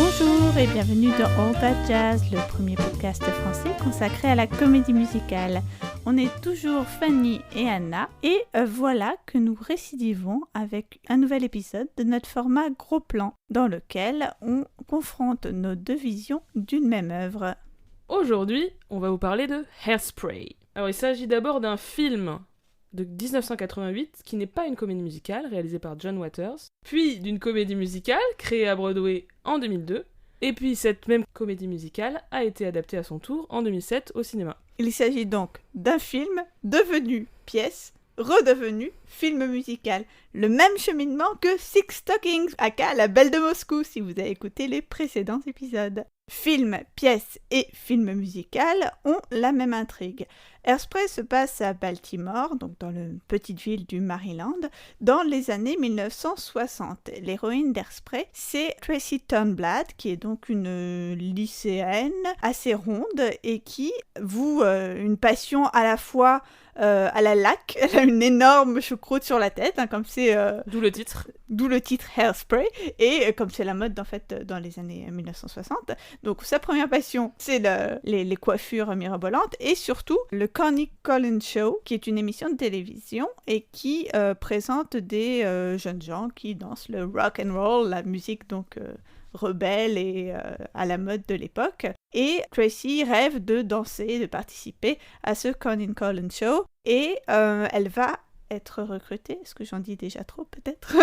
Bonjour et bienvenue dans All That Jazz, le premier podcast français consacré à la comédie musicale. On est toujours Fanny et Anna et voilà que nous récidivons avec un nouvel épisode de notre format gros plan dans lequel on confronte nos deux visions d'une même œuvre. Aujourd'hui, on va vous parler de Hairspray. Alors il s'agit d'abord d'un film de 1988 qui n'est pas une comédie musicale réalisée par John Waters, puis d'une comédie musicale créée à Broadway en 2002, et puis cette même comédie musicale a été adaptée à son tour en 2007 au cinéma. Il s'agit donc d'un film devenu pièce, redevenu film musical. Le même cheminement que Six Stockings, aka La Belle de Moscou, si vous avez écouté les précédents épisodes. Film, pièce et film musical ont la même intrigue. Hairspray se passe à Baltimore, donc dans la petite ville du Maryland, dans les années 1960. L'héroïne d'Hairspray, c'est Tracy Turnblad, qui est donc une lycéenne assez ronde et qui voue une passion à la fois à la laque. Elle a une énorme choucroute sur la tête, comme c'est... D'où le titre. D'où le titre Hairspray, et comme c'est la mode en fait dans les années 1960. Donc sa première passion, c'est les coiffures mirabolantes, et surtout le Connie Collins Show, qui est une émission de télévision et qui présente des jeunes gens qui dansent le rock and roll, la musique donc rebelle et à la mode de l'époque. Et Tracy rêve de danser, de participer à ce Connie Collins Show, et elle va être recrutée, est-ce que j'en dis déjà trop peut-être?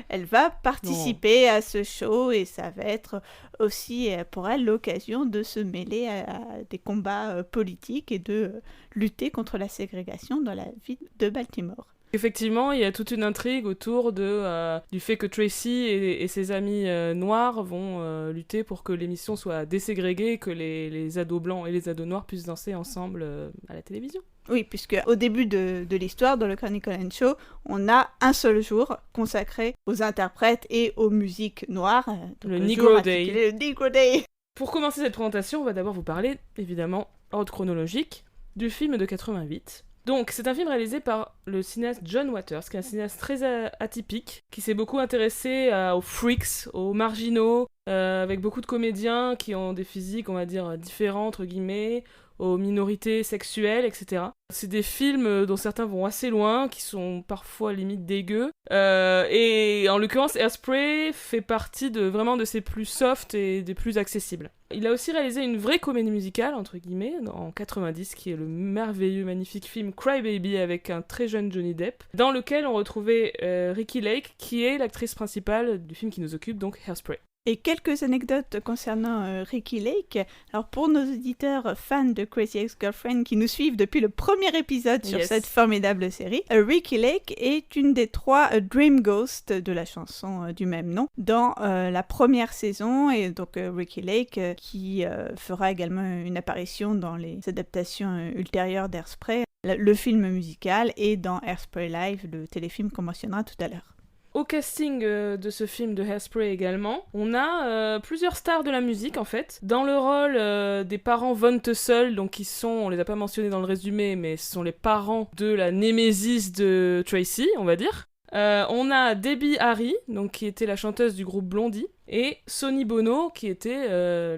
Elle va participer à ce show et ça va être aussi pour elle l'occasion de se mêler à des combats politiques et de lutter contre la ségrégation dans la ville de Baltimore. Effectivement, il y a toute une intrigue autour du fait que Tracy et ses amis noirs vont lutter pour que l'émission soit déségrégée, que les ados blancs et les ados noirs puissent danser ensemble à la télévision. Oui, puisque au début de l'histoire, dans le Connie Collins Show, on a un seul jour consacré aux interprètes et aux musiques noires. Le Negro Day. Le Negro Day. Pour commencer cette présentation, on va d'abord vous parler, évidemment, ordre chronologique, du film de 88. Donc, c'est un film réalisé par le cinéaste John Waters, qui est un cinéaste très atypique, qui s'est beaucoup intéressé aux freaks, aux marginaux, avec beaucoup de comédiens qui ont des physiques, on va dire, différents, entre guillemets, aux minorités sexuelles, etc. C'est des films dont certains vont assez loin, qui sont parfois limite dégueux. Et en l'occurrence, Hairspray fait partie vraiment de ses plus soft et des plus accessibles. Il a aussi réalisé une vraie comédie musicale, entre guillemets, en 90, qui est le merveilleux, magnifique film Cry Baby avec un très jeune Johnny Depp, dans lequel on retrouvait Ricki Lake, qui est l'actrice principale du film qui nous occupe, donc Hairspray. Et quelques anecdotes concernant Ricki Lake. Alors pour nos auditeurs fans de Crazy Ex-Girlfriend qui nous suivent depuis le premier épisode sur cette formidable série, Ricki Lake est une des 3 Dream Ghosts de la chanson du même nom dans la première saison, et donc Ricki Lake qui fera également une apparition dans les adaptations ultérieures d'Hairspray, le film musical, et dans Hairspray Live, le téléfilm qu'on mentionnera tout à l'heure. Au casting de ce film de Hairspray également, on a plusieurs stars de la musique en fait. Dans le rôle des parents Von Tussle, donc qui sont, on les a pas mentionnés dans le résumé, mais ce sont les parents de la némésis de Tracy, on va dire. On a Debbie Harry, donc qui était la chanteuse du groupe Blondie, et Sonny Bono, qui était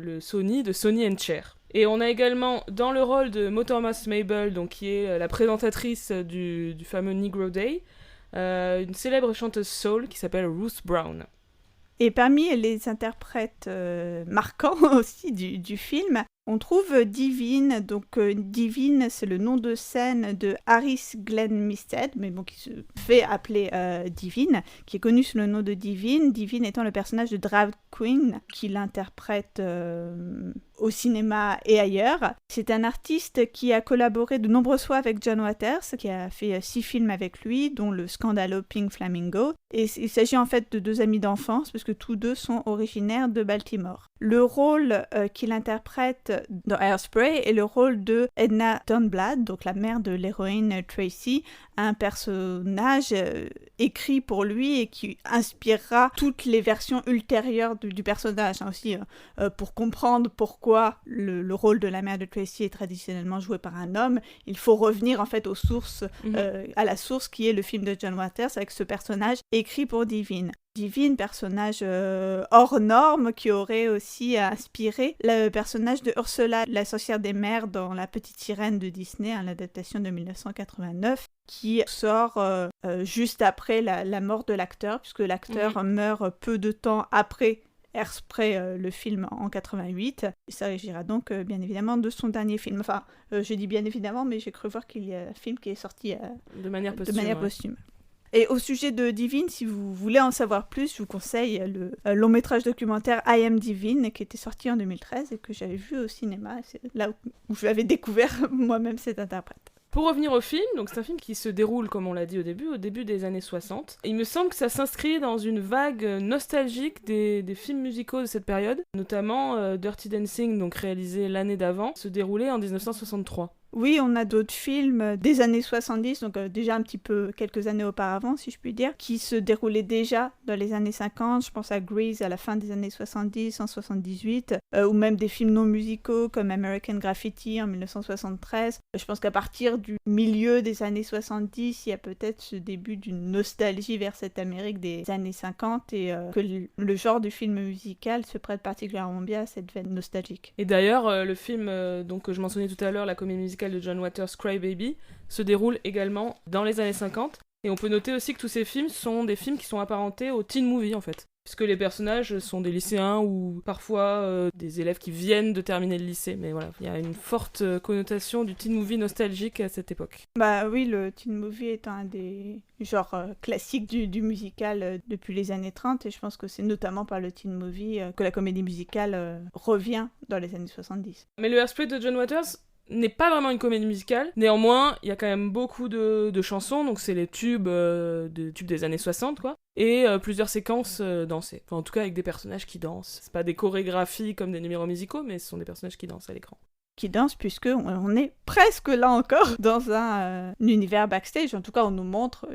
le Sonny de Sonny and Cher. Et on a également dans le rôle de Motorhouse Mabel, donc qui est la présentatrice du fameux Negro Day, une célèbre chanteuse soul qui s'appelle Ruth Brown. Et parmi les interprètes marquants aussi du film, on trouve Divine. Donc Divine, c'est le nom de scène de Harris Glenn Misted, mais bon, qui se fait appeler Divine, qui est connu sous le nom de Divine. Divine étant le personnage de Drag Queen qui l'interprète au cinéma et ailleurs. C'est un artiste qui a collaboré de nombreuses fois avec John Waters, qui a fait 6 films avec lui, dont le scandaleux Pink Flamingo. Et il s'agit en fait de 2 amis d'enfance, parce que tous 2 sont originaires de Baltimore. Le rôle qu'il interprète dans Hairspray est le rôle de Edna Turnblad, donc la mère de l'héroïne Tracy, un personnage écrit pour lui et qui inspirera toutes les versions ultérieures du personnage, hein, aussi pour comprendre pourquoi le rôle de la mère de Tracy est traditionnellement joué par un homme. Il faut revenir en fait aux sources, à la source qui est le film de John Waters avec ce personnage écrit pour Divine. Divine, personnage hors norme qui aurait aussi inspiré le personnage de Ursula, la sorcière des mers dans La Petite Sirène de Disney, hein, l'adaptation de 1989, qui sort juste après la mort de l'acteur, puisque l'acteur meurt peu de temps après Hairspray, le film en 88. Il s'agira donc bien évidemment de son dernier film. Enfin, je dis bien évidemment, mais j'ai cru voir qu'il y a un film qui est sorti de manière posthume. Et au sujet de Divine, si vous voulez en savoir plus, je vous conseille le long métrage documentaire I Am Divine, qui était sorti en 2013 et que j'avais vu au cinéma. C'est là où je l'avais découvert moi-même cet interprète. Pour revenir au film, donc c'est un film qui se déroule, comme on l'a dit au début des années 60. Il me semble que ça s'inscrit dans une vague nostalgique des films musicaux de cette période, notamment Dirty Dancing, donc réalisé l'année d'avant, se déroulait en 1963. Oui, on a d'autres films des années 70, donc déjà un petit peu quelques années auparavant, si je puis dire, qui se déroulaient déjà dans les années 50. Je pense à Grease à la fin des années 70, en 78, ou même des films non musicaux comme American Graffiti en 1973. Je pense qu'à partir du milieu des années 70, il y a peut-être ce début d'une nostalgie vers cette Amérique des années 50 et que le genre du film musical se prête particulièrement bien à cette veine nostalgique. Et d'ailleurs, le film donc, que je mentionnais tout à l'heure, la comédie musicale de John Waters, Cry Baby, se déroule également dans les années 50. Et on peut noter aussi que tous ces films sont des films qui sont apparentés aux teen movies en fait. Puisque les personnages sont des lycéens ou parfois des élèves qui viennent de terminer le lycée. Mais voilà, il y a une forte connotation du teen movie nostalgique à cette époque. Bah oui, le teen movie est un des genres classiques du musical depuis les années 30. Et je pense que c'est notamment par le teen movie que la comédie musicale revient dans les années 70. Mais le Hairspray de John Waters n'est pas vraiment une comédie musicale. Néanmoins, il y a quand même beaucoup de chansons, donc c'est les tubes des années 60, quoi. Et plusieurs séquences dansées. Enfin, en tout cas, avec des personnages qui dansent. C'est pas des chorégraphies comme des numéros musicaux, mais ce sont des personnages qui dansent à l'écran. Qui dansent, puisqu'on est presque là encore dans un univers backstage. En tout cas, on nous montre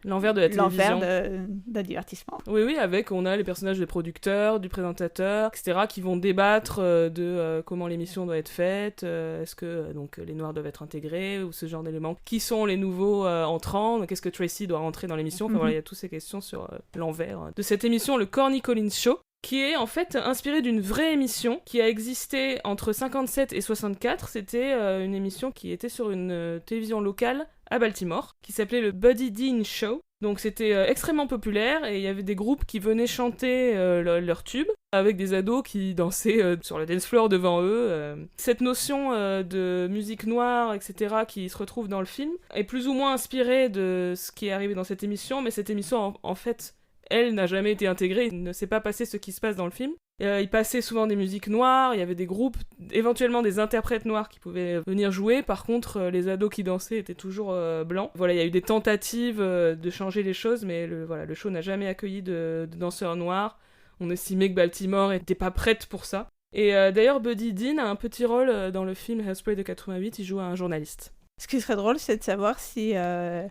l'envers de la télévision. L'envers d'un divertissement. Oui, on a les personnages des producteurs, du présentateur, etc., qui vont débattre de comment l'émission doit être faite, est-ce que donc, les Noirs doivent être intégrés, ou ce genre d'éléments. Qui sont les nouveaux entrants, donc est-ce que Tracy doit rentrer dans l'émission. Enfin voilà, il y a toutes ces questions sur l'envers de cette émission, le Corny Collins Show, qui est en fait inspiré d'une vraie émission qui a existé entre 57 et 64. C'était une émission qui était sur une télévision locale à Baltimore, qui s'appelait le Buddy Dean Show. Donc c'était extrêmement populaire et il y avait des groupes qui venaient chanter leurs tubes avec des ados qui dansaient sur le dance floor devant eux. Cette notion de musique noire, etc., qui se retrouve dans le film, est plus ou moins inspirée de ce qui est arrivé dans cette émission, mais cette émission, en fait, elle n'a jamais été intégrée, il ne s'est pas passé ce qui se passe dans le film. Il passait souvent des musiques noires, il y avait des groupes, éventuellement des interprètes noirs qui pouvaient venir jouer. Par contre, les ados qui dansaient étaient toujours blancs. Voilà, il y a eu des tentatives de changer les choses, mais le show n'a jamais accueilli de danseurs noirs. On estimait que Baltimore n'était pas prête pour ça. Et d'ailleurs, Buddy Dean a un petit rôle dans le film Hairspray de 88, il joue un journaliste. Ce qui serait drôle, c'est de savoir si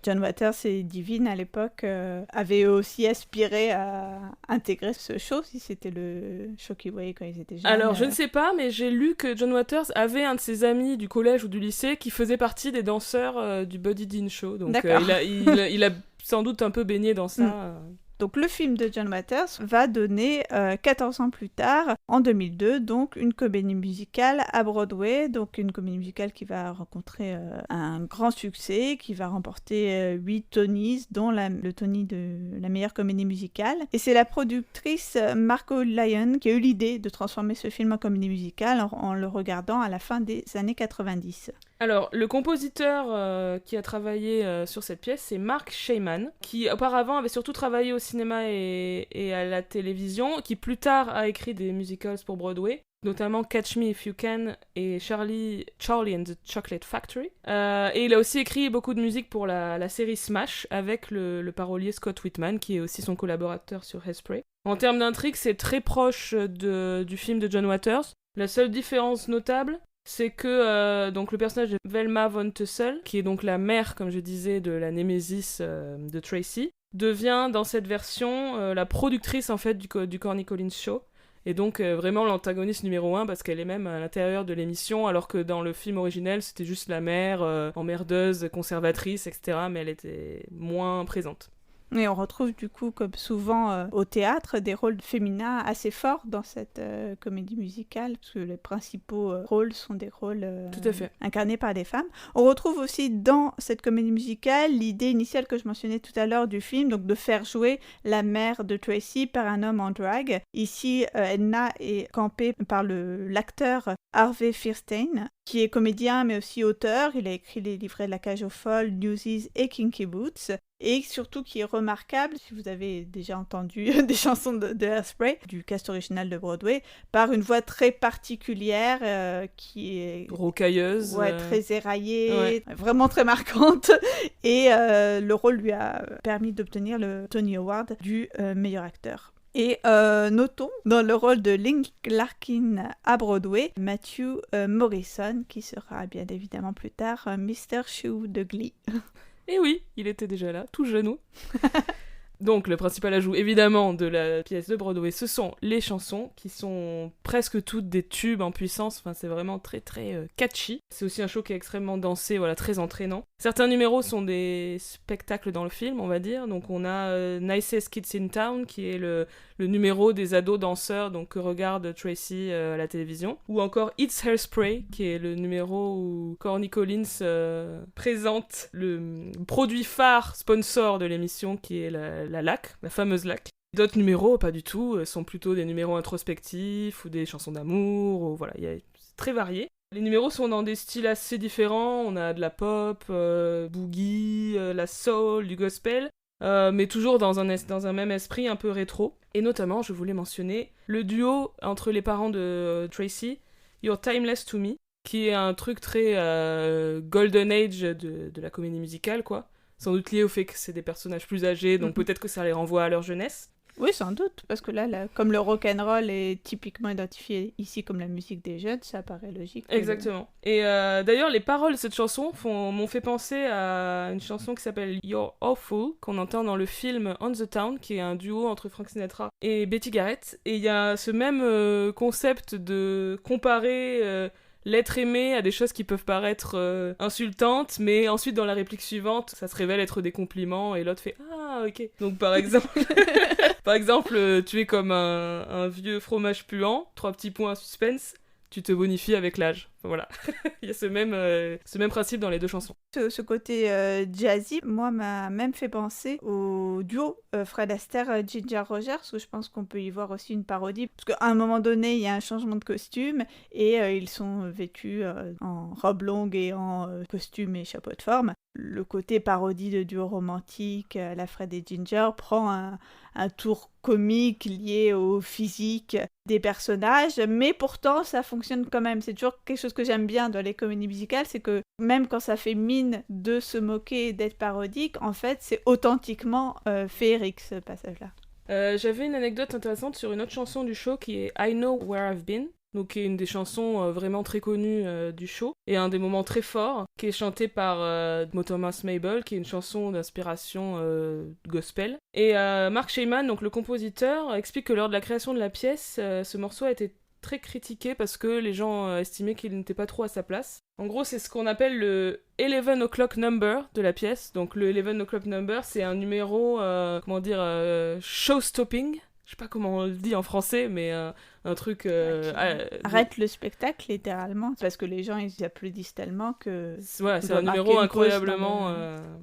John Waters et Divine, à l'époque, avaient aussi aspiré à intégrer ce show, si c'était le show qu'ils voyaient quand ils étaient jeunes. Alors, je ne sais pas, mais j'ai lu que John Waters avait un de ses amis du collège ou du lycée qui faisait partie des danseurs du Buddy Dean Show. Donc, il a sans doute un peu baigné dans ça. Donc le film de John Waters va donner 14 ans plus tard, en 2002, donc une comédie musicale à Broadway, donc une comédie musicale qui va rencontrer un grand succès, qui va remporter 8 Tonys, dont le Tony de la meilleure comédie musicale. Et c'est la productrice Margo Lyon qui a eu l'idée de transformer ce film en comédie musicale en le regardant à la fin des années 90. Alors, le compositeur qui a travaillé sur cette pièce, c'est Mark Shaiman, qui auparavant avait surtout travaillé au cinéma et à la télévision, qui plus tard a écrit des musicals pour Broadway, notamment Catch Me If You Can et Charlie and the Chocolate Factory. Et il a aussi écrit beaucoup de musique pour la série Smash, avec le parolier Scott Whitman, qui est aussi son collaborateur sur Hairspray. En termes d'intrigue, c'est très proche du film de John Waters. La seule différence notable, c'est que donc le personnage de Velma von Tussle, qui est donc la mère, comme je disais, de la némésis de Tracy, devient dans cette version la productrice en fait du Corny Collins Show. Et donc vraiment l'antagoniste numéro 1 parce qu'elle est même à l'intérieur de l'émission, alors que dans le film originel c'était juste la mère emmerdeuse, conservatrice, etc. Mais elle était moins présente. Et on retrouve du coup, comme souvent au théâtre, des rôles féminins assez forts dans cette comédie musicale, parce que les principaux rôles sont des rôles Tout à fait. incarnés par des femmes. On retrouve aussi dans cette comédie musicale l'idée initiale que je mentionnais tout à l'heure du film, donc de faire jouer la mère de Tracy par un homme en drag. Ici, Edna est campée par l'acteur Harvey Fierstein, qui est comédien mais aussi auteur. Il a écrit les livrets de La Cage aux Folles, Newsies et Kinky Boots. Et surtout qui est remarquable, si vous avez déjà entendu des chansons de Hairspray, du cast original de Broadway, par une voix très particulière qui est... rocailleuse. Ouais, très éraillée, vraiment très marquante. Et le rôle lui a permis d'obtenir le Tony Award du meilleur acteur. Et notons, dans le rôle de Link Larkin à Broadway, Matthew Morrison, qui sera bien évidemment plus tard Mr. Shoe de Glee. Et oui, il était déjà là, tout genou. Donc le principal ajout évidemment de la pièce de Broadway, ce sont les chansons qui sont presque toutes des tubes en puissance, enfin c'est vraiment très très catchy. C'est aussi un show qui est extrêmement dansé, voilà, très entraînant. Certains numéros sont des spectacles dans le film, on va dire. Donc on a Nicest Kids in Town qui est le numéro des ados danseurs donc que regarde Tracy à la télévision, ou encore It's Hairspray qui est le numéro où Corny Collins présente le produit phare sponsor de l'émission qui est la LAC, la fameuse LAC. D'autres numéros, pas du tout, sont plutôt des numéros introspectifs ou des chansons d'amour, ou voilà, c'est très varié. Les numéros sont dans des styles assez différents, on a de la pop, boogie, la soul, du gospel, mais toujours dans un même esprit un peu rétro. Et notamment, je voulais mentionner le duo entre les parents de Tracy, You're Timeless to Me, qui est un truc très golden age de la comédie musicale, quoi. Sans doute lié au fait que c'est des personnages plus âgés, donc peut-être que ça les renvoie à leur jeunesse. Oui, sans doute, parce que là, comme le rock'n'roll est typiquement identifié ici comme la musique des jeunes, ça paraît logique. Exactement. Et d'ailleurs, les paroles de cette chanson m'ont fait penser à une chanson qui s'appelle You're Awful, qu'on entend dans le film On the Town, qui est un duo entre Frank Sinatra et Betty Garrett. Et il y a ce même concept de comparer... l'être aimé à des choses qui peuvent paraître insultantes, mais ensuite dans la réplique suivante, ça se révèle être des compliments et l'autre fait « Ah, ok ». Donc par exemple, tu es comme un vieux fromage puant, 3 petits points suspense, tu te bonifies avec l'âge. Enfin, voilà, il y a ce même principe dans les deux chansons. Ce côté jazzy, moi, m'a même fait penser au duo Fred Astaire, Ginger Rogers, où je pense qu'on peut y voir aussi une parodie, parce qu'à un moment donné, il y a un changement de costume, et ils sont vêtus en robe longue et en costume et chapeau de forme. Le côté parodie de duo romantique, la Fred et Ginger, prend un tour comique lié au physique des personnages, mais pourtant ça fonctionne quand même. C'est toujours quelque chose que j'aime bien dans les comédies musicales, c'est que même quand ça fait mine de se moquer et d'être parodique, en fait c'est authentiquement féerique ce passage-là. J'avais une anecdote intéressante sur une autre chanson du show qui est I Know Where I've Been, donc qui est une des chansons vraiment très connues du show, et un des moments très forts, qui est chanté par Thomas Mabel, qui est une chanson d'inspiration gospel. Et Mark Shaiman, donc le compositeur, explique que lors de la création de la pièce, ce morceau a été très critiqué parce que les gens estimaient qu'il n'était pas trop à sa place. En gros, c'est ce qu'on appelle le 11 o'clock number de la pièce. Donc le 11 o'clock number, c'est un numéro, show-stopping. Je sais pas comment on le dit en français, mais un truc... Arrête le spectacle, littéralement, parce que les gens, ils applaudissent tellement que... Voilà, c'est un numéro incroyablement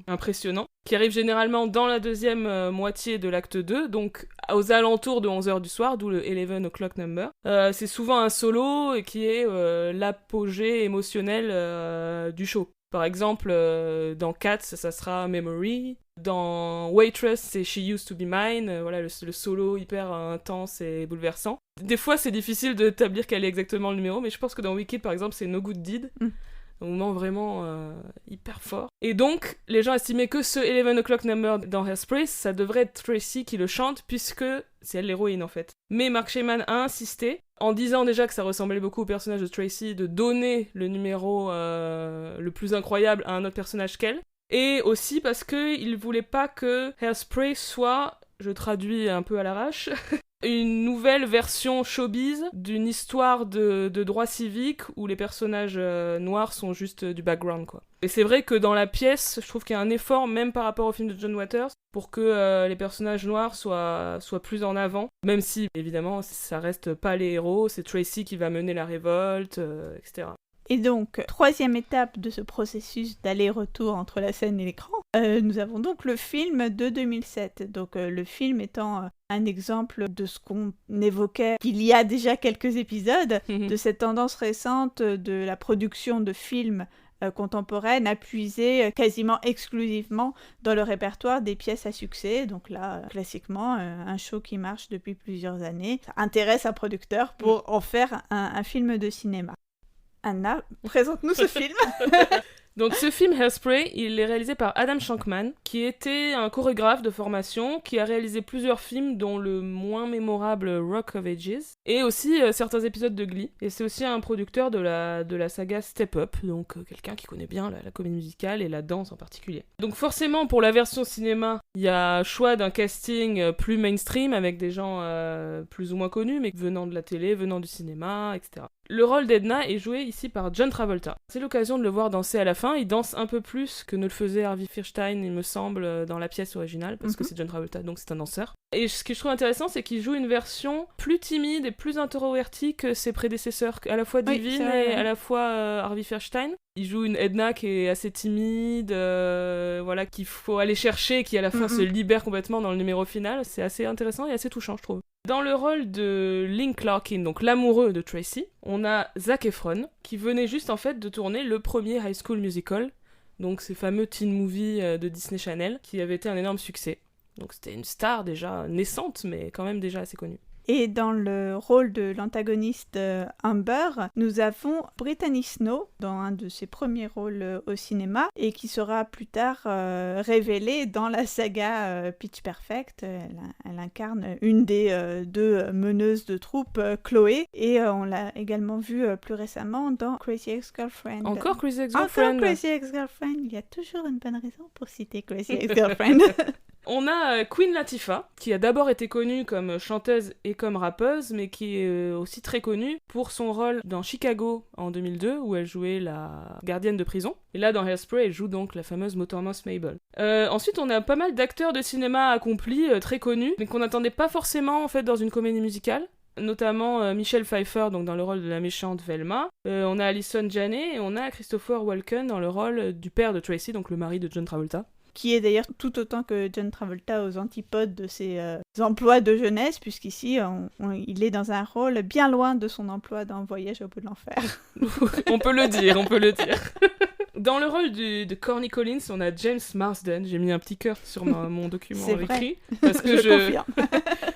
impressionnant, qui arrive généralement dans la deuxième moitié de l'acte 2, donc aux alentours de 11h du soir, d'où le 11 o'clock number. C'est souvent un solo qui est l'apogée émotionnelle du show. Par exemple, dans Cats, ça sera Memory. Dans Waitress, c'est She Used to Be Mine. Voilà, le solo hyper intense et bouleversant. Des fois, c'est difficile d'établir quel est exactement le numéro, mais je pense que dans Wicked, par exemple, c'est No Good Deed. Un moment vraiment hyper fort. Et donc, les gens estimaient que ce 11 o'clock number dans Hairspray, ça devrait être Tracy qui le chante, puisque c'est elle l'héroïne, en fait. Mais Mark Shaiman a insisté en disant déjà que ça ressemblait beaucoup au personnage de Tracy, de donner le numéro le plus incroyable à un autre personnage qu'elle. Et aussi parce qu'il voulait pas que Hairspray soit, je traduis un peu à l'arrache, une nouvelle version showbiz d'une histoire de droit civique où les personnages noirs sont juste du background, quoi. Et c'est vrai que dans la pièce, je trouve qu'il y a un effort, même par rapport au film de John Waters, pour que les personnages noirs soient plus en avant, même si, évidemment, ça reste pas les héros, c'est Tracy qui va mener la révolte, etc. Et donc, troisième étape de ce processus d'aller-retour entre la scène et l'écran, nous avons donc le film de 2007. Donc, le film étant un exemple de ce qu'on évoquait il y a déjà quelques épisodes, de cette tendance récente de la production de films contemporaine à puiser quasiment exclusivement dans le répertoire des pièces à succès. Donc là, classiquement, un show qui marche depuis plusieurs années, ça intéresse un producteur pour en faire un film de cinéma. Anna, présente-nous ce film. Donc ce film Hairspray, il est réalisé par Adam Shankman, qui était un chorégraphe de formation, qui a réalisé plusieurs films, dont le moins mémorable Rock of Ages, et aussi certains épisodes de Glee. Et c'est aussi un producteur de la saga Step Up, donc quelqu'un qui connaît bien la comédie musicale et la danse en particulier. Donc forcément, pour la version cinéma, il y a choix d'un casting plus mainstream, avec des gens plus ou moins connus, mais venant de la télé, venant du cinéma, etc. Le rôle d'Edna est joué ici par John Travolta. C'est l'occasion de le voir danser à la fin. Il danse un peu plus que ne le faisait Harvey Fierstein, il me semble, dans la pièce originale, parce que c'est John Travolta, donc c'est un danseur. Et ce que je trouve intéressant, c'est qu'il joue une version plus timide et plus introvertie que ses prédécesseurs, à la fois Divine et à la fois Harvey Fierstein. Il joue une Edna qui est assez timide, voilà, qu'il faut aller chercher, qui à la fin se libère complètement dans le numéro final. C'est assez intéressant et assez touchant, je trouve. Dans le rôle de Link Larkin, donc l'amoureux de Tracy, on a Zac Efron, qui venait juste en fait de tourner le premier High School Musical, donc ces fameux teen movies de Disney Channel, qui avait été un énorme succès. Donc c'était une star déjà naissante, mais quand même déjà assez connue. Et dans le rôle de l'antagoniste Amber, nous avons Brittany Snow dans un de ses premiers rôles au cinéma et qui sera plus tard révélée dans la saga Pitch Perfect. Elle incarne une des deux meneuses de troupe, Chloé, et on l'a également vue plus récemment dans Crazy Ex-Girlfriend. Encore Crazy Ex-Girlfriend. Encore Crazy Ex-Girlfriend. Il y a toujours une bonne raison pour citer Crazy Ex-Girlfriend. On a Queen Latifah, qui a d'abord été connue comme chanteuse et comme rappeuse, mais qui est aussi très connue pour son rôle dans Chicago en 2002, où elle jouait la gardienne de prison. Et là, dans Hairspray, elle joue donc la fameuse Motormouse Mabel. Ensuite, on a pas mal d'acteurs de cinéma accomplis, très connus, mais qu'on n'attendait pas forcément en fait dans une comédie musicale. Notamment Michelle Pfeiffer donc dans le rôle de la méchante Velma, on a Allison Janney et on a Christopher Walken dans le rôle du père de Tracy, donc le mari de John Travolta. Qui est d'ailleurs tout autant que John Travolta aux antipodes de ses emplois de jeunesse, puisqu'ici, il est dans un rôle bien loin de son emploi dans Voyage au bout de l'enfer. On peut le dire. Dans le rôle de Corny Collins, on a James Marsden. J'ai mis un petit cœur sur mon document écrit. Parce que je confirme.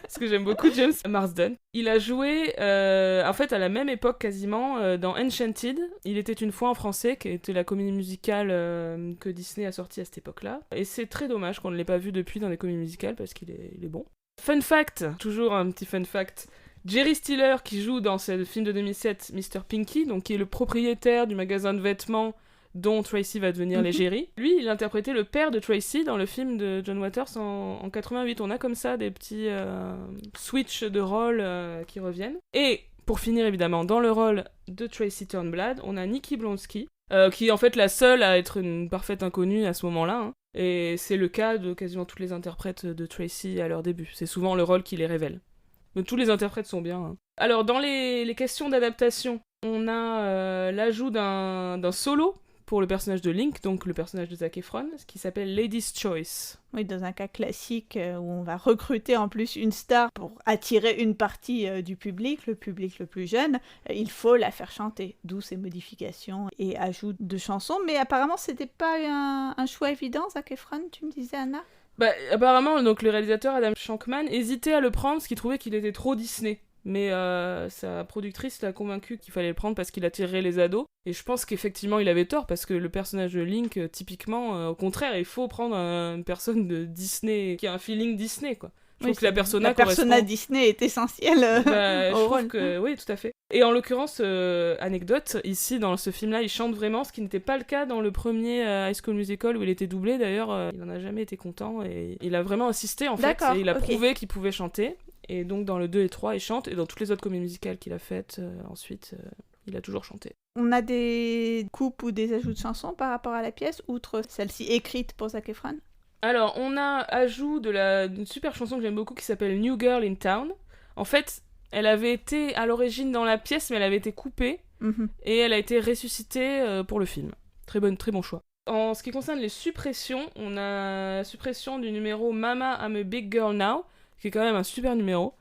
Parce que j'aime beaucoup James Marsden. Il a joué, en fait, à la même époque quasiment, dans Enchanted. Il était une fois en français, qui était la comédie musicale que Disney a sortie à cette époque-là. Et c'est très dommage qu'on ne l'ait pas vu depuis dans des comédies musicales, parce qu'il est bon. Fun fact, toujours un petit fun fact. Jerry Stiller, qui joue dans ce film de 2007, Mr. Pinky, donc qui est le propriétaire du magasin de vêtements dont Tracy va devenir l'égérie. Lui, il interprétait le père de Tracy dans le film de John Waters en 88. On a comme ça des petits switch de rôle qui reviennent. Et pour finir, évidemment, dans le rôle de Tracy Turnblad, on a Nikki Blonsky, qui est en fait la seule à être une parfaite inconnue à ce moment-là. Hein. Et c'est le cas de quasiment tous les interprètes de Tracy à leur début. C'est souvent le rôle qui les révèle. Mais tous les interprètes sont bien. Hein. Alors, dans les questions d'adaptation, on a l'ajout d'un solo pour le personnage de Link, donc le personnage de Zac Efron, ce qui s'appelle Lady's Choice. Oui, dans un cas classique où on va recruter en plus une star pour attirer une partie du public, le plus jeune, il faut la faire chanter, d'où ces modifications et ajouts de chansons. Mais apparemment, c'était pas un choix évident, Zac Efron, tu me disais, Anna ? Bah, apparemment, donc, le réalisateur Adam Shankman hésitait à le prendre parce qu'il trouvait qu'il était trop Disney. Mais sa productrice l'a convaincu qu'il fallait le prendre parce qu'il attirerait les ados. Et je pense qu'effectivement il avait tort, parce que le personnage de Link, typiquement, au contraire, il faut prendre une personne de Disney qui a un feeling Disney, quoi. Je trouve que la persona correspond... Disney est essentielle je au trouve rôle. que oui, tout à fait. Et en l'occurrence, anecdote, ici dans ce film-là, il chante vraiment, ce qui n'était pas le cas dans le premier High School Musical où il était doublé. D'ailleurs, il n'en a jamais été content et il a vraiment insisté en fait. Et il a prouvé qu'il pouvait chanter. Et donc dans le 2 et 3, il chante. Et dans toutes les autres comédies musicales qu'il a faites ensuite, il a toujours chanté. On a des coupes ou des ajouts de chansons par rapport à la pièce, outre celle-ci écrite pour Zac Efron? Alors, on a ajout d'une super chanson que j'aime beaucoup qui s'appelle New Girl in Town. En fait, elle avait été à l'origine dans la pièce, mais elle avait été coupée et elle a été ressuscitée pour le film. Très bon choix. En ce qui concerne les suppressions, on a la suppression du numéro Mama I'm a Big Girl Now, qui est quand même un super numéro,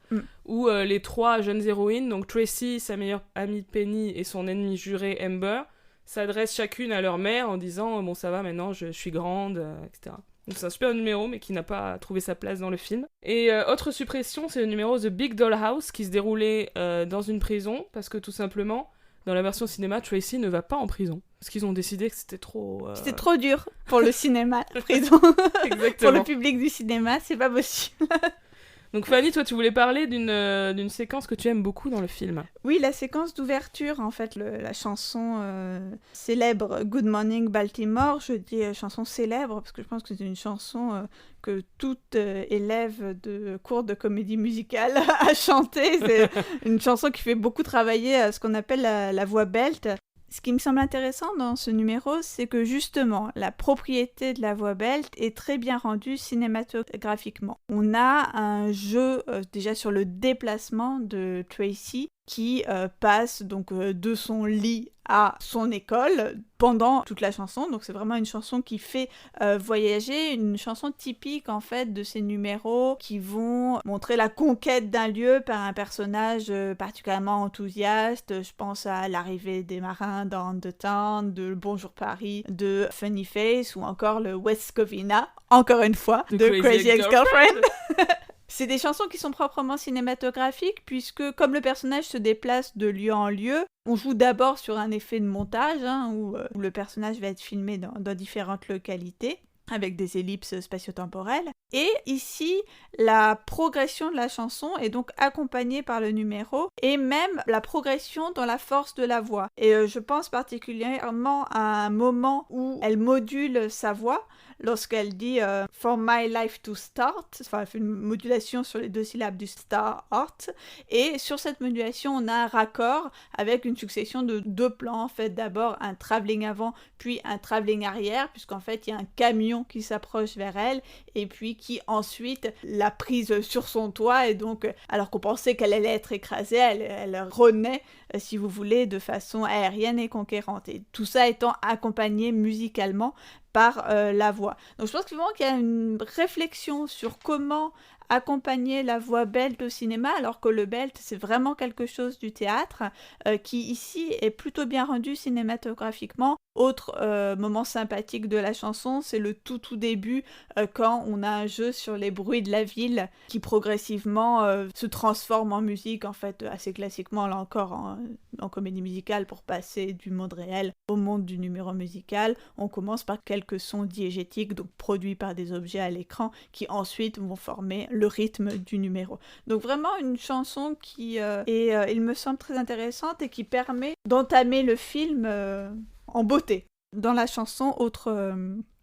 où les 3 jeunes héroïnes, donc Tracy, sa meilleure amie Penny et son ennemie jurée Amber, s'adressent chacune à leur mère en disant « Bon, ça va, maintenant, je suis grande, etc. » Donc c'est un super numéro, mais qui n'a pas trouvé sa place dans le film. Et autre suppression, c'est le numéro The Big Doll House, qui se déroulait dans une prison, parce que tout simplement, dans la version cinéma, Tracy ne va pas en prison. Parce qu'ils ont décidé que c'était trop... C'était trop dur pour le cinéma, la prison. Exactement. Pour le public du cinéma, c'est pas possible. Donc Fanny, toi tu voulais parler d'une séquence que tu aimes beaucoup dans le film. Oui, la séquence d'ouverture, en fait, la chanson célèbre Good Morning Baltimore. Je dis chanson célèbre parce que je pense que c'est une chanson que toute élève de cours de comédie musicale a chanté. C'est une chanson qui fait beaucoup travailler ce qu'on appelle la voix belt. Ce qui me semble intéressant dans ce numéro, c'est que justement, la propriété de la voix belt est très bien rendue cinématographiquement. On a un jeu déjà sur le déplacement de Tracy qui passe donc de son lit à son école pendant toute la chanson. Donc c'est vraiment une chanson qui fait voyager, une chanson typique en fait de ces numéros qui vont montrer la conquête d'un lieu par un personnage particulièrement enthousiaste. Je pense à l'arrivée des marins dans The Town, de Bonjour Paris, de Funny Face ou encore le West Covina, encore une fois, de Crazy Ex-Girlfriend. C'est des chansons qui sont proprement cinématographiques puisque comme le personnage se déplace de lieu en lieu, on joue d'abord sur un effet de montage où le personnage va être filmé dans différentes localités avec des ellipses spatio-temporelles. Et ici, la progression de la chanson est donc accompagnée par le numéro et même la progression dans la force de la voix. Et je pense particulièrement à un moment où elle module sa voix lorsqu'elle dit « For my life to start », enfin elle fait une modulation sur les 2 syllabes du start, et sur cette modulation on a un raccord avec une succession de 2 plans, en fait d'abord un travelling avant puis un travelling arrière, puisqu'en fait il y a un camion qui s'approche vers elle et puis qui ensuite l'a prise sur son toit, et donc alors qu'on pensait qu'elle allait être écrasée, elle renaît si vous voulez de façon aérienne et conquérante, et tout ça étant accompagné musicalement par la voix. Donc je pense qu'il y a une réflexion sur comment accompagner la voix belt au cinéma, alors que le belt c'est vraiment quelque chose du théâtre qui ici est plutôt bien rendu cinématographiquement. Autre moment sympathique de la chanson, c'est le tout début quand on a un jeu sur les bruits de la ville qui progressivement se transforme en musique, en fait assez classiquement là encore en comédie musicale, pour passer du monde réel au monde du numéro musical. On commence par quelques sons diégétiques, donc produits par des objets à l'écran, qui ensuite vont former le rythme du numéro. Donc vraiment une chanson qui est, il me semble, très intéressante et qui permet d'entamer le film en beauté. Dans la chanson, autre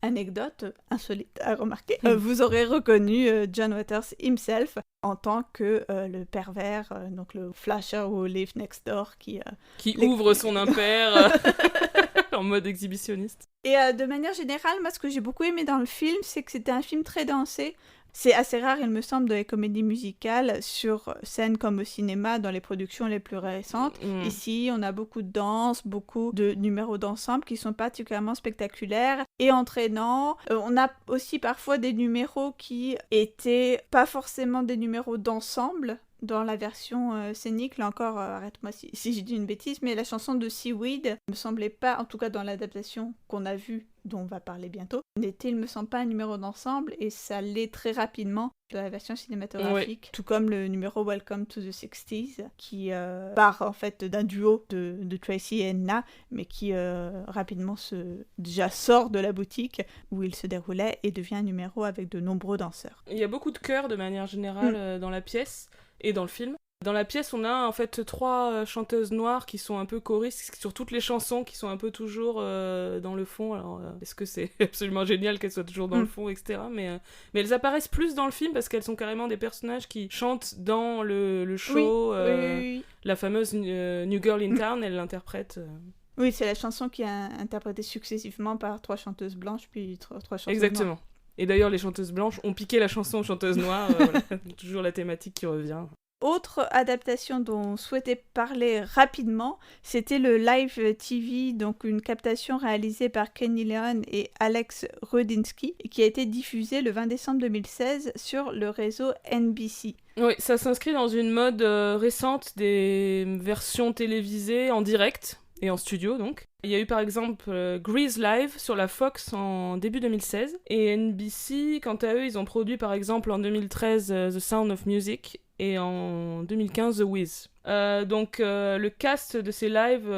anecdote insolite à remarquer, vous aurez reconnu John Waters himself en tant que le pervers, donc le flasher who live next door qui ouvre son impair en mode exhibitionniste. Et de manière générale, moi ce que j'ai beaucoup aimé dans le film, c'est que c'était un film très dansé. C'est assez rare, il me semble, dans les comédies musicales, sur scène comme au cinéma, dans les productions les plus récentes. Ici, on a beaucoup de danse, beaucoup de numéros d'ensemble qui sont particulièrement spectaculaires et entraînants. On a aussi parfois des numéros qui étaient pas forcément des numéros d'ensemble, dans la version scénique, là encore, arrête-moi si j'ai dit une bêtise, mais la chanson de Seaweed me semblait pas, en tout cas dans l'adaptation qu'on a vue, dont on va parler bientôt, n'était, il me semble, pas un numéro d'ensemble, et ça l'est très rapidement dans la version cinématographique, tout comme le numéro Welcome to the 60s, qui part en fait d'un duo de Tracy et Edna, mais qui rapidement déjà sort de la boutique où il se déroulait et devient un numéro avec de nombreux danseurs. Il y a beaucoup de chœurs de manière générale dans la pièce et dans le film. Dans la pièce, on a en fait 3 chanteuses noires qui sont un peu choristes sur toutes les chansons, qui sont un peu toujours dans le fond. Alors, est-ce que c'est absolument génial qu'elles soient toujours dans le fond, etc. Mais elles apparaissent plus dans le film parce qu'elles sont carrément des personnages qui chantent dans le show. Oui. La fameuse New Girl in Town, elle l'interprète. Oui, c'est la chanson qui est interprétée successivement par 3 chanteuses blanches, puis 3 chanteuses Exactement. noires. Et d'ailleurs, les chanteuses blanches ont piqué la chanson aux chanteuses noires. Voilà. Toujours la thématique qui revient. Autre adaptation dont on souhaitait parler rapidement, c'était le Live TV, donc une captation réalisée par Kenny Leon et Alex Rudinsky, qui a été diffusée le 20 décembre 2016 sur le réseau NBC. Oui, ça s'inscrit dans une mode récente des versions télévisées en direct et en studio donc. Il y a eu par exemple Grease Live sur la Fox en début 2016 et NBC, quant à eux, ils ont produit par exemple en 2013 The Sound of Music et en 2015 The Wiz. Donc le cast de ces lives,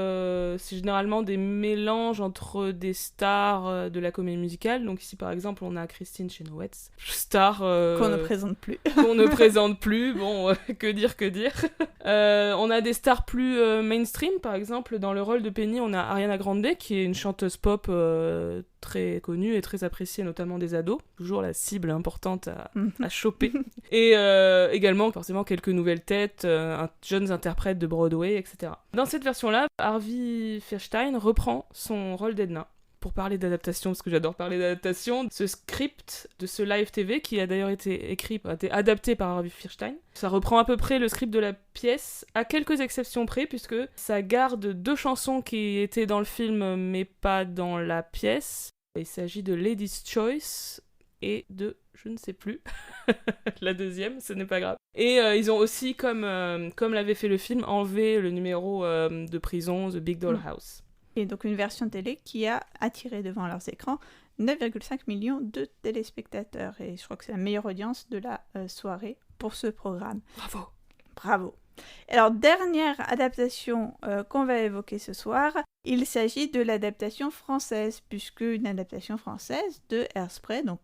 c'est généralement des mélanges entre des stars de la comédie musicale. Donc ici par exemple on a Christine Chenoweth, star qu'on ne présente plus. Qu'on ne présente plus, bon, que dire. On a des stars plus mainstream, par exemple dans le rôle de Penny on a Ariana Grande qui est une chanteuse pop très connue et très appréciée notamment des ados, toujours la cible importante à choper. Et également forcément quelques nouvelles têtes, jeunes interprètes de Broadway, etc. Dans cette version-là, Harvey Fierstein reprend son rôle d'Edna. Pour parler d'adaptation, parce que j'adore parler d'adaptation, ce script de ce live TV, qui a d'ailleurs été adapté par Harvey Fierstein, ça reprend à peu près le script de la pièce, à quelques exceptions près, puisque ça garde 2 chansons qui étaient dans le film, mais pas dans la pièce. Il s'agit de Lady's Choice et de... je ne sais plus, la deuxième, ce n'est pas grave. Et ils ont aussi, comme l'avait fait le film, enlevé le numéro de prison, The Big Doll House. Et donc une version télé qui a attiré devant leurs écrans 9,5 millions de téléspectateurs. Et je crois que c'est la meilleure audience de la soirée pour ce programme. Bravo. Alors, dernière adaptation qu'on va évoquer ce soir, il s'agit de l'adaptation française, puisque une adaptation française de Hairspray, donc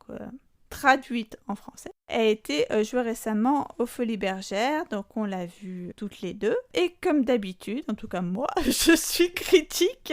traduite en français, a été jouée récemment aux Folies Bergères, donc on l'a vu toutes les deux. Et comme d'habitude, en tout cas moi, je suis critique,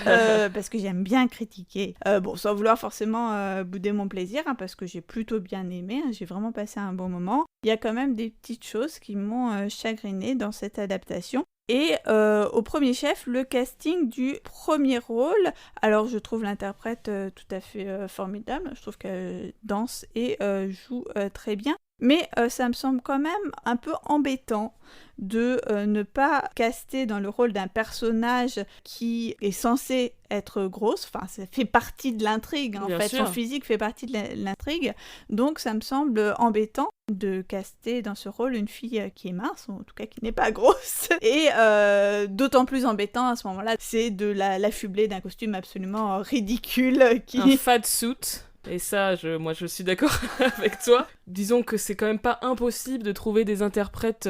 parce que j'aime bien critiquer. Sans vouloir forcément bouder mon plaisir, parce que j'ai plutôt bien aimé, j'ai vraiment passé un bon moment. Il y a quand même des petites choses qui m'ont chagrinée dans cette adaptation. Et au premier chef, le casting du premier rôle. Alors je trouve l'interprète tout à fait formidable, je trouve qu'elle danse et joue très bien. Mais ça me semble quand même un peu embêtant de ne pas caster dans le rôle d'un personnage qui est censé être grosse. Enfin, ça fait partie de l'intrigue, en fait. Son physique fait partie de l'intrigue. Donc, ça me semble embêtant de caster dans ce rôle une fille qui est mince, ou en tout cas qui n'est pas grosse. Et d'autant plus embêtant à ce moment-là, c'est de l'affubler d'un costume absolument ridicule. Un fat suit. Et ça, moi je suis d'accord avec toi. Disons que c'est quand même pas impossible de trouver des interprètes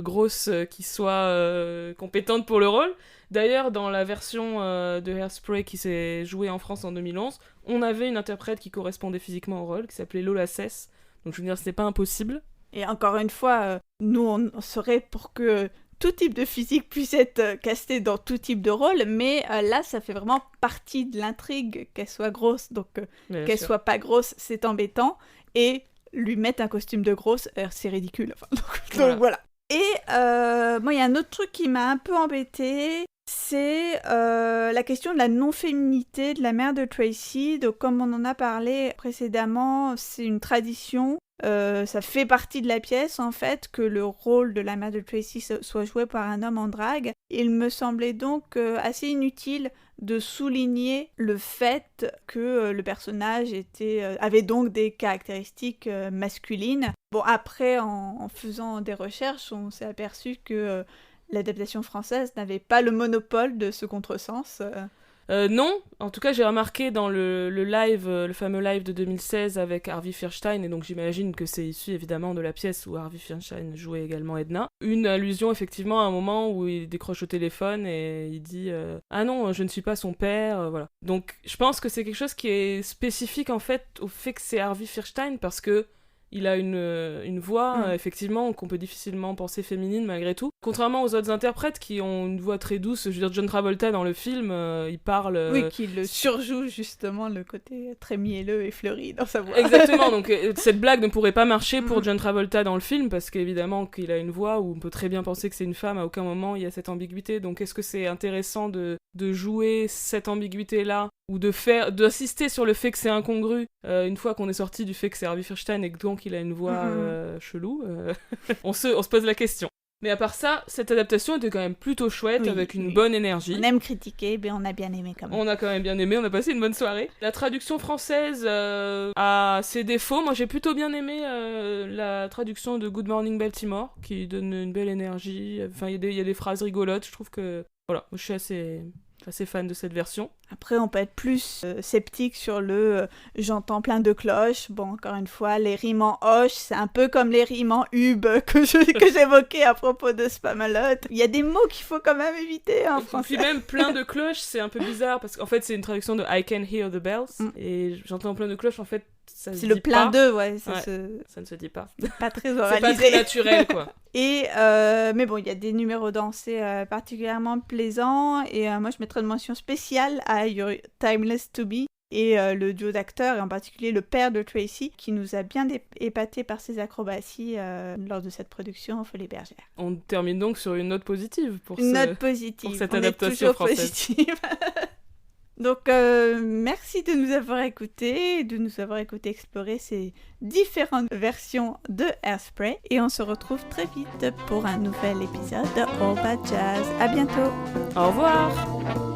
grosses qui soient compétentes pour le rôle. D'ailleurs, dans la version de Hairspray qui s'est jouée en France en 2011, on avait une interprète qui correspondait physiquement au rôle, qui s'appelait Lola Sess. Donc je veux dire, c'était pas impossible. Et encore une fois, nous on serait pour que tout type de physique puisse être casté dans tout type de rôle, mais là, ça fait vraiment partie de l'intrigue qu'elle soit grosse. Donc, qu'elle soit pas grosse, c'est embêtant. Et lui mettre un costume de grosse, c'est ridicule. Enfin, donc voilà. Et moi, il y a un autre truc qui m'a un peu embêtée, c'est la question de la non-féminité de la mère de Tracy. Donc, comme on en a parlé précédemment, c'est une tradition. Ça fait partie de la pièce, en fait, que le rôle de la mère de Tracy soit joué par un homme en drague. Il me semblait donc assez inutile de souligner le fait que le personnage avait donc des caractéristiques masculines. Bon, après, en faisant des recherches, on s'est aperçu que l'adaptation française n'avait pas le monopole de ce contresens. Non, en tout cas j'ai remarqué dans le live, le fameux live de 2016 avec Harvey Fierstein, et donc j'imagine que c'est issu évidemment de la pièce où Harvey Fierstein jouait également Edna, une allusion effectivement à un moment où il décroche au téléphone et il dit ah non, je ne suis pas son père, voilà. Donc je pense que c'est quelque chose qui est spécifique en fait au fait que c'est Harvey Fierstein, parce que il a une voix, effectivement, qu'on peut difficilement penser féminine malgré tout. Contrairement aux autres interprètes qui ont une voix très douce, je veux dire, John Travolta dans le film, il parle... Oui, qui le surjoue justement, le côté très mielleux et fleuri dans sa voix. Exactement, donc cette blague ne pourrait pas marcher pour John Travolta dans le film, parce qu'évidemment qu'il a une voix où on peut très bien penser que c'est une femme, à aucun moment il y a cette ambiguïté. Donc est-ce que c'est intéressant de jouer cette ambiguïté-là, ou d'assister sur le fait que c'est incongru, une fois qu'on est sorti du fait que c'est Harvey Fierstein et que donc il a une voix chelou, on se pose la question. Mais à part ça, cette adaptation était quand même plutôt chouette, avec une bonne énergie. On aime critiquer, mais on a bien aimé quand même. On a quand même bien aimé, on a passé une bonne soirée. La traduction française a ses défauts. Moi j'ai plutôt bien aimé la traduction de Good Morning Baltimore, qui donne une belle énergie. Enfin, il y a des phrases rigolotes, je trouve que... Voilà, je suis assez fan de cette version. Après, on peut être plus sceptique sur le j'entends plein de cloches. Bon, encore une fois, les rimes en hoche, c'est un peu comme les rimes en hub que j'évoquais à propos de Spamalot. Il y a des mots qu'il faut quand même éviter en français. Et puis même plein de cloches, c'est un peu bizarre, parce qu'en fait, c'est une traduction de I Can Hear the Bells, et j'entends plein de cloches, en fait, ça se dit pas. C'est le plein d'eux, ouais. Ça ne se dit pas. C'est pas très oralisé. C'est pas très naturel, quoi. Et mais bon, il y a des numéros dansés particulièrement plaisants, et moi je mettrais une mention spéciale à You're Timeless to Be et le duo d'acteurs, et en particulier le père de Tracy, qui nous a bien épaté par ses acrobaties lors de cette production au Folies Bergère. On termine donc sur une note positive pour cette On adaptation française. Positive. Donc, merci de nous avoir écoutés, de nous avoir écouté explorer ces différentes versions de Hairspray. Et on se retrouve très vite pour un nouvel épisode de All That Jazz. À bientôt. Au revoir.